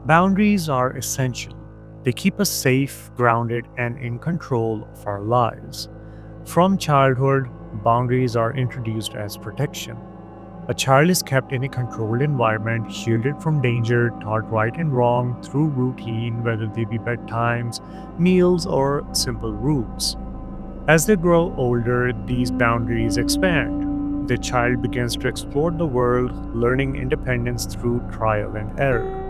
Boundaries are essential. They keep us safe, grounded, and in control of our lives. From childhood, boundaries are introduced as protection. A child is kept in a controlled environment, shielded from danger, taught right and wrong through routine, whether they be bedtimes, meals, or simple rules. As they grow older, these boundaries expand. The child begins to explore the world, learning independence through trial and error,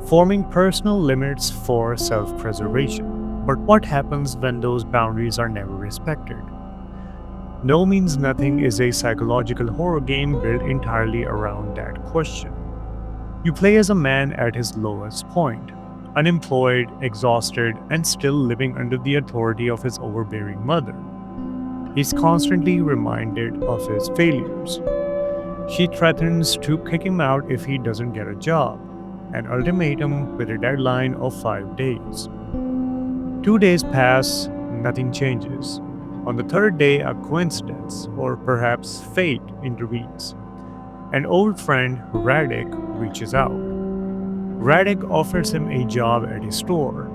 forming personal limits for self preservation. But what happens when those boundaries are never respected? No Means Nothing is a psychological horror game built entirely around that question. You play as a man at his lowest point, unemployed, exhausted, and still living under the authority of his overbearing mother. He's constantly reminded of his failures. She threatens to kick him out if he doesn't get a job, an ultimatum with a deadline of 5 days. 2 days pass, nothing changes. On the third day, a coincidence, or perhaps fate, intervenes. An old friend, Radek, reaches out. Radek offers him a job at a store.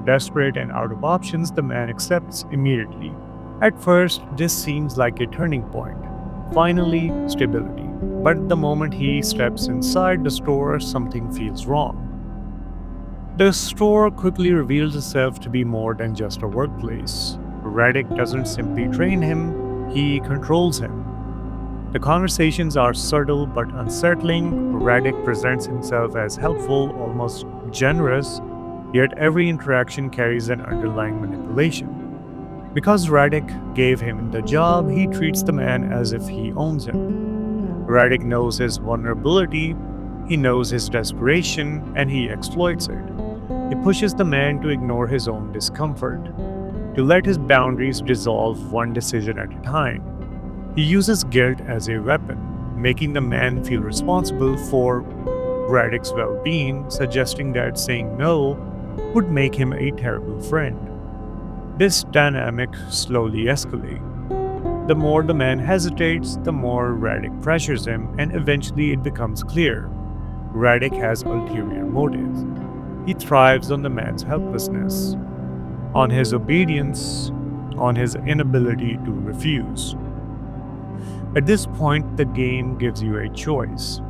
Desperate and out of options, the man accepts immediately. At first, this seems like a turning point. Finally, stability. But the moment he steps inside the store, something feels wrong. The store quickly reveals itself to be more than just a workplace. Radek doesn't simply train him, he controls him. The conversations are subtle but unsettling. Radek presents himself as helpful, almost generous, yet every interaction carries an underlying manipulation. Because Radek gave him the job, he treats the man as if he owns him. Radek knows his vulnerability, he knows his desperation, and he exploits it. He pushes the man to ignore his own discomfort, to let his boundaries dissolve one decision at a time. He uses guilt as a weapon, making the man feel responsible for Radek's well being, suggesting that saying no would make him a terrible friend. This dynamic slowly escalates. The more the man hesitates, the more Radek pressures him, and eventually it becomes clear. Radek has ulterior motives. He thrives on the man's helplessness, on his obedience, on his inability to refuse. At this point, the game gives you a choice.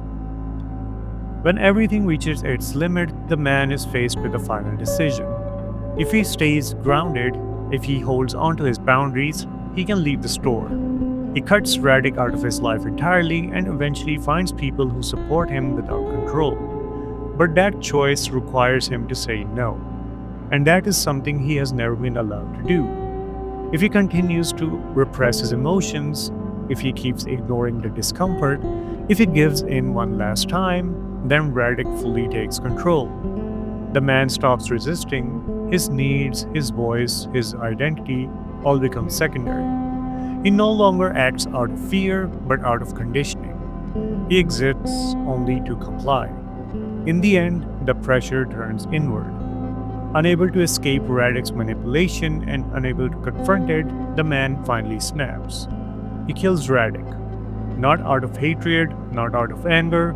When everything reaches its limit, the man is faced with a final decision. If he stays grounded, if he holds onto his boundaries, he can leave the store. He cuts Radek out of his life entirely and eventually finds people who support him without control. But that choice requires him to say no, and that is something he has never been allowed to do. If he continues to repress his emotions, if he keeps ignoring the discomfort, if he gives in one last time, then Radek fully takes control. The man stops resisting, his needs, his voice, his identity all become secondary. He no longer acts out of fear, but out of conditioning. He exists only to comply. In the end, the pressure turns inward. Unable to escape Radek's manipulation and unable to confront it, the man finally snaps. He kills Radek, not out of hatred, not out of anger,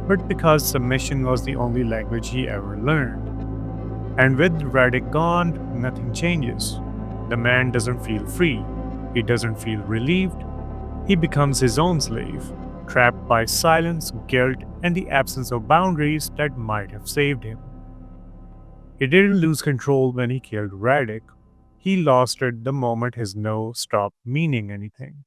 but because submission was the only language he ever learned. And with Radek gone, nothing changes. The man doesn't feel free, he doesn't feel relieved, he becomes his own slave, trapped by silence, guilt, and the absence of boundaries that might have saved him. He didn't lose control when he killed Radek, he lost it the moment his no stopped meaning anything.